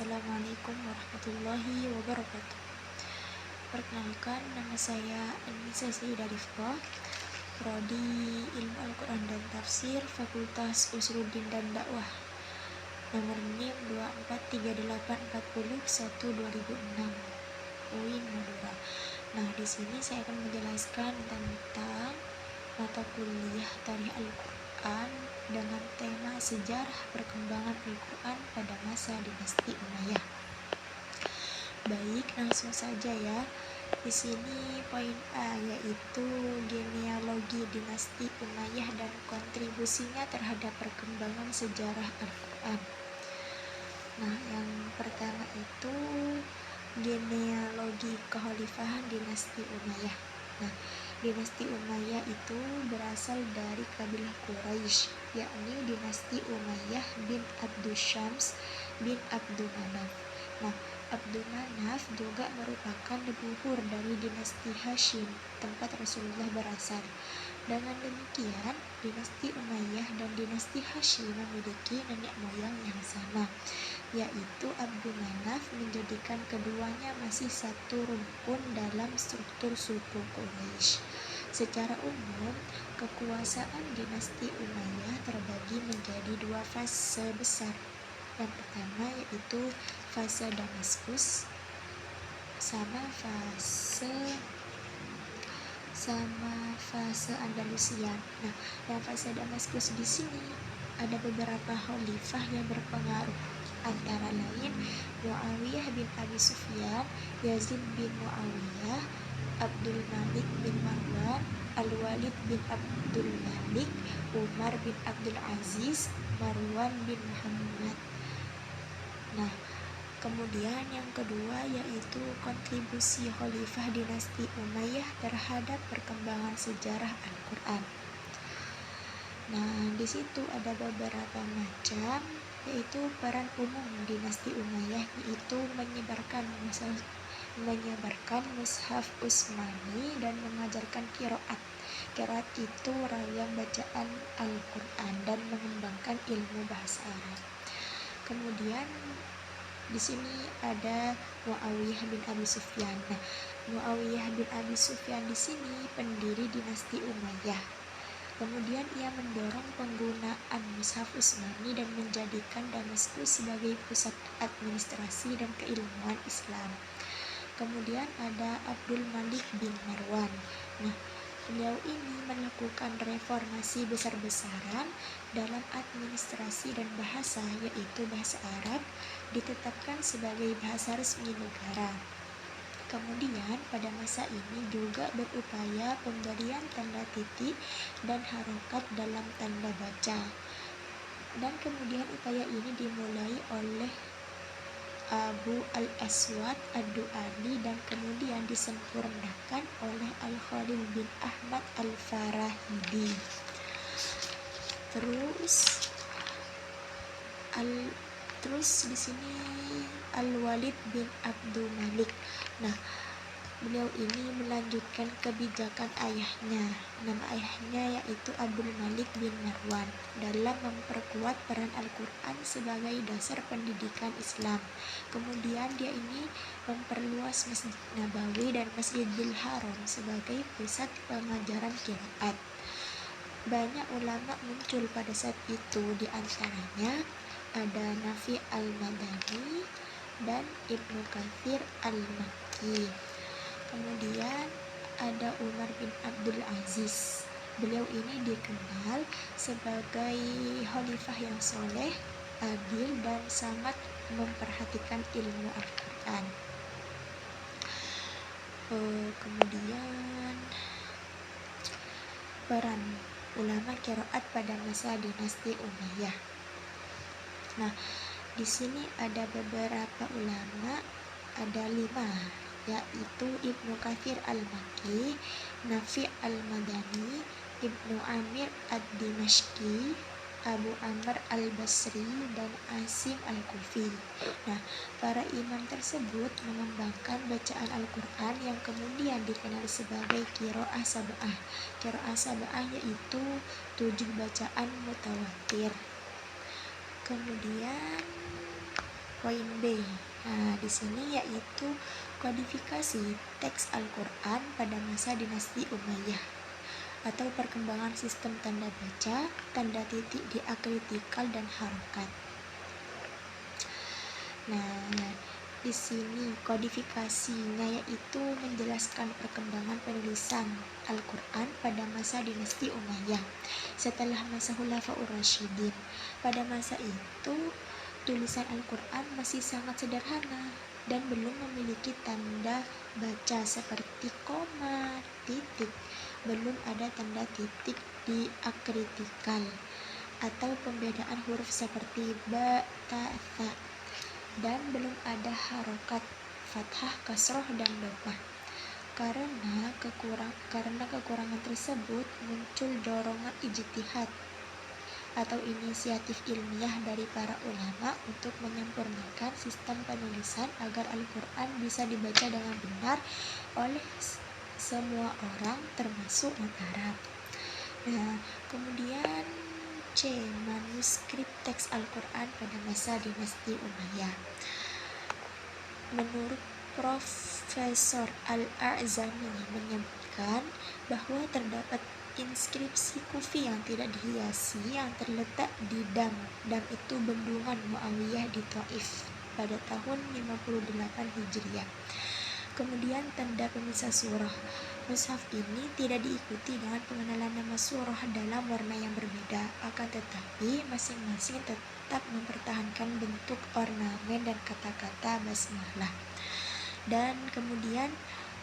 Assalamualaikum warahmatullahi wabarakatuh. Perkenalkan, nama saya Anissa Sayyidah Rifqah, Prodi Ilmu Al-Quran dan Tafsir, Fakultas Usuluddin dan Dakwah. Nomor NIM 243840/1/2006, UIN Madura. Nah, di sini saya akan menjelaskan tentang mata kuliah Tarikh Al-Quran dengan tema sejarah perkembangan Al-Quran pada masa dinasti Umayyah. Baik, langsung saja ya. Di sini poin A yaitu genealogi dinasti Umayyah dan kontribusinya terhadap perkembangan sejarah Al-Quran. Nah, yang pertama itu genealogi kekhalifahan dinasti Umayyah. Nah, dinasti Umayyah itu berasal dari kabilah Quraisy, yakni dinasti Umayyah bin Abdusyams bin Abdulmanaf. Nah, Abdulmanaf juga merupakan leluhur dari dinasti Hashim, tempat Rasulullah berasal. Dengan demikian, dinasti Umayyah dan dinasti Hashim memiliki nenek moyang yang sama, yaitu Abdulmanaf menjadikan keduanya masih satu rumpun dalam struktur suku Quraisy. Secara umum, kekuasaan dinasti Umayyah terbagi menjadi dua fase besar. Yang pertama yaitu fase Damaskus sama fase Andalusia. Nah, yang fase Damaskus di sini ada beberapa khalifah yang berpengaruh, antara lain Muawiyah bin Abi Sufyan, Yazid bin Muawiyah, Abdul Malik bin Marwan, Al-Walid bin Abdul Malik, Umar bin Abdul Aziz, Marwan bin Muhammad. Nah, kemudian yang kedua yaitu kontribusi khalifah dinasti Umayyah terhadap perkembangan sejarah Al-Quran. Nah, di situ ada beberapa macam, yaitu peran umum dinasti Umayyah, yaitu menyebarkan mushaf Utsmani dan mengajarkan qiraat. Qiraat itu rayam bacaan Al-Quran dan mengembangkan ilmu bahasa Arab. Kemudian di sini ada Muawiyah bin Abi Sufyan. Nah, Muawiyah bin Abi Sufyan di sini pendiri dinasti Umayyah. Kemudian ia mendorong penggunaan mushaf Utsmani dan menjadikan Damaskus sebagai pusat administrasi dan keilmuan Islam. Kemudian ada Abdul Malik bin Marwan. Nah, beliau ini melakukan reformasi besar-besaran dalam administrasi dan bahasa, yaitu bahasa Arab ditetapkan sebagai bahasa resmi negara. Kemudian pada masa ini juga berupaya pemberian tanda titik dan harokat dalam tanda baca. Dan kemudian upaya ini dimulai oleh Abu al-Aswad ad-Du'ali dan kemudian disempurnakan oleh Al-Khalil bin Ahmad al-Farahidi. Terus di sini Al-Walid bin Abdul Malik. Nah, beliau ini melanjutkan kebijakan ayahnya. Nama ayahnya yaitu Abdul Malik bin Marwan dalam memperkuat peran Al-Quran sebagai dasar pendidikan Islam. Kemudian dia ini memperluas Masjid Nabawi dan Masjidil Haram sebagai pusat pengajaran qiraat. Banyak ulama muncul pada saat itu, di antaranya ada Nafi al-Madani dan Ibnu Katsir al-Makki. Kemudian ada Umar bin Abdul Aziz. Beliau ini dikenal sebagai khalifah yang soleh, adil, dan sangat memperhatikan ilmu Al-Quran. Kemudian peran ulama qiraat pada masa dinasti Umayyah. Nah, di sini ada beberapa ulama, ada 5, yaitu Ibnu Katsir al-Makki, Nafi al-Madani, Ibnu Amir ad-Dimashqi, Abu Amr al-Basri, dan Asim al-Kufi. Nah, para imam tersebut mengembangkan bacaan Al-Quran yang kemudian dikenal sebagai qiraah sab'ah. Qiraah sab'ah yaitu 7 bacaan mutawatir. Kemudian Poin B. Nah, di sini yaitu kodifikasi teks Al-Quran pada masa dinasti Umayyah atau perkembangan sistem tanda baca, tanda titik diakritikal dan harokat. Nah, di sini kodifikasinya yaitu menjelaskan perkembangan penulisan Al-Quran pada masa dinasti Umayyah setelah masa Khulafaur Rasyidin. Pada masa itu tulisan Al-Quran masih sangat sederhana dan belum memiliki tanda baca seperti koma, titik, belum ada tanda titik diakritikal atau pembedaan huruf seperti ba, ta, tha, dan belum ada harokat fathah, kasroh, dan dhammah. Karena kekurangan tersebut muncul dorongan ijtihad atau inisiatif ilmiah dari para ulama untuk menyempurnakan sistem penulisan agar Al-Quran bisa dibaca dengan benar oleh semua orang termasuk orang Arab. Nah, kemudian C. Manuskrip teks Al-Quran pada masa dinasti Umayyah. Menurut Profesor Al-A'zami menyebutkan bahwa terdapat inskripsi Kufi yang tidak dihiasi yang terletak di Dam. Dam itu bendungan Muawiyah di Taif pada tahun 58 Hijriah. Kemudian tanda pemisah surah. Mushaf ini tidak diikuti dengan pengenalan nama surah dalam warna yang berbeda, akan tetapi masing-masing tetap mempertahankan bentuk ornamen dan kata-kata basmalah. Dan kemudian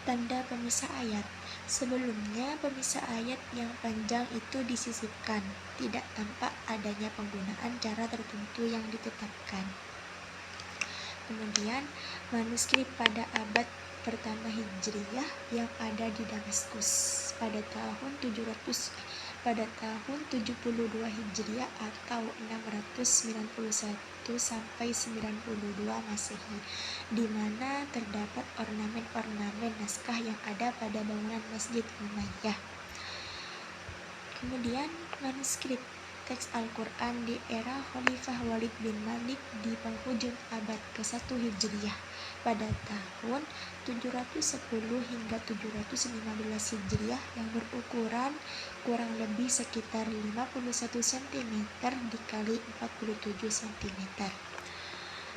tanda pemisah ayat. Sebelumnya pemisah ayat yang panjang itu disisipkan, tidak tampak adanya penggunaan cara tertentu yang ditetapkan. Kemudian manuskrip pada abad pertama Hijriyah yang ada di Damaskus pada tahun 72 Hijriah atau 691 sampai 92 Masehi, di mana terdapat ornamen-ornamen naskah yang ada pada bangunan Masjid Umayyah. Kemudian manuskrip teks Al-Quran di era Khalifah Walid bin Malik di penghujung abad ke-1 Hijriah pada tahun 710 hingga 715 Hijriah yang berukuran kurang lebih sekitar 51 cm dikali 47 cm.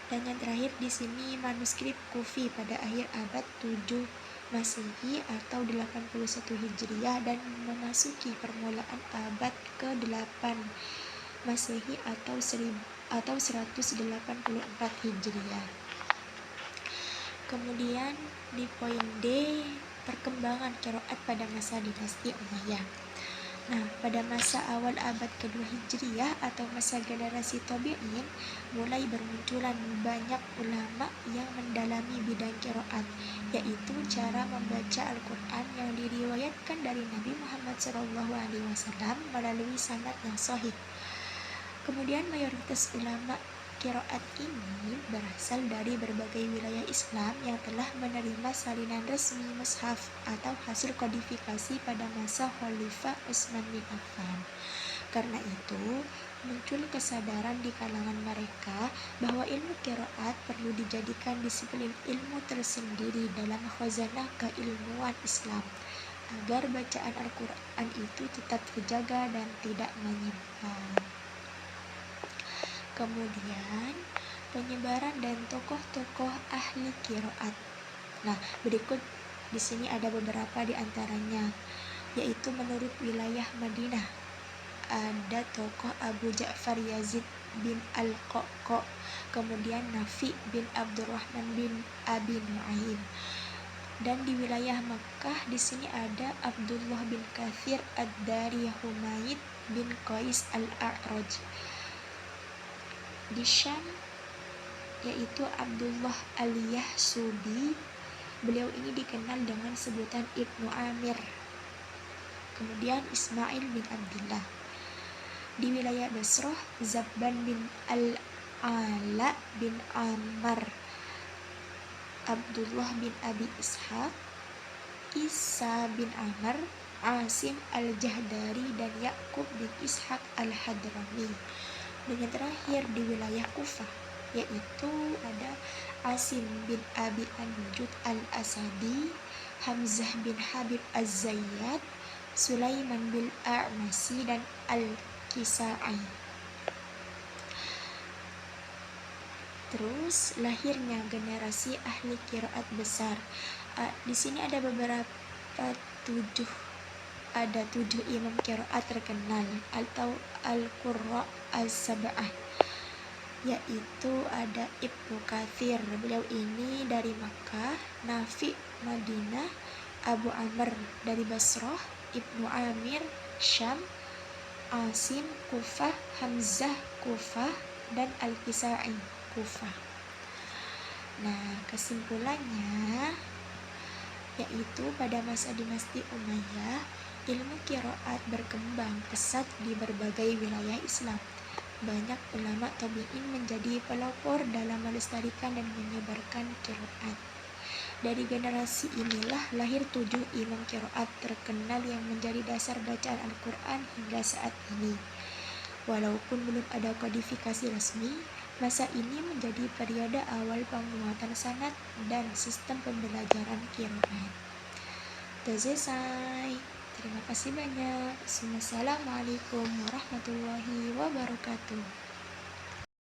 Dan yang terakhir di sini manuskrip Kufi pada akhir abad 7 Masehi atau 81 Hijriah dan memasuki permulaan abad ke-8 Masehi atau 184 Hijriah. Kemudian di poin D, perkembangan qiraat pada masa dinasti Umayyah. Nah, pada masa awal abad kedua Hijriah atau masa generasi tabi'in, mulai bermunculan banyak ulama yang mendalami bidang qiraat, yaitu cara membaca Al-Quran yang diriwayatkan dari Nabi Muhammad SAW melalui sanad yang sahih. Kemudian mayoritas ulama qiraat ini berasal dari berbagai wilayah Islam yang telah menerima salinan resmi mushaf atau hasil kodifikasi pada masa Khalifah Utsman bin Affan. Karena itu, muncul kesadaran di kalangan mereka bahwa ilmu qiraat perlu dijadikan disiplin ilmu tersendiri dalam khazanah keilmuan Islam, agar bacaan Al-Quran itu tetap terjaga dan tidak menyimpang. Kemudian penyebaran dan tokoh-tokoh ahli qiraat. Nah, berikut di sini ada beberapa di antaranya, yaitu menurut wilayah Madinah ada tokoh Abu Ja'far Yazid bin Al-Qaqqa, kemudian Nafi bin Abdurrahman bin Abi Nu'aim. Dan di wilayah Makkah di sini ada Abdullah bin Kathir Ad-Dari, Humaid bin Qais Al-A'raj. Di Syam yaitu Abdullah Al-Yahsubi, beliau ini dikenal dengan sebutan Ibnu Amir. Kemudian Ismail bin Abdullah. Di wilayah Basrah, Zabban bin Al-Ala bin Ammar, Abdullah bin Abi Ishaq, Isa bin Amr, Asim Al-Jahdari, dan Yakub bin Ishaq Al-Hadrami. Dan yang terakhir di wilayah Kufah yaitu ada Asim bin Abi Anjud al-Asadi, Hamzah bin Habib az-Zayyad, Sulaiman bin A'masi, dan Al-Kisai. Terus lahirnya generasi ahli qiraat besar. Di sini ada tujuh imam qiraat terkenal atau al-qurra as-sab'ah, yaitu ada Ibnu Katsir, beliau ini dari Makkah, Nafi Madinah, Abu Amr dari Basrah, Ibnu Amir Syam, Asim Kufah, Hamzah Kufah, dan Al-Kisai Kufah. Nah, kesimpulannya yaitu pada masa dinasti Umayyah, ilmu qiraat berkembang pesat di berbagai wilayah Islam. Banyak ulama tabi'in menjadi pelopor dalam melestarikan dan menyebarkan qiraat. Dari generasi inilah lahir 7 imam qiraat terkenal yang menjadi dasar bacaan Al-Quran hingga saat ini. Walaupun belum ada kodifikasi resmi, masa ini menjadi periode awal penguatan sanad dan sistem pembelajaran qiraat. Selesai. Terima kasih banyak. Wassalamualaikum warahmatullahi wabarakatuh.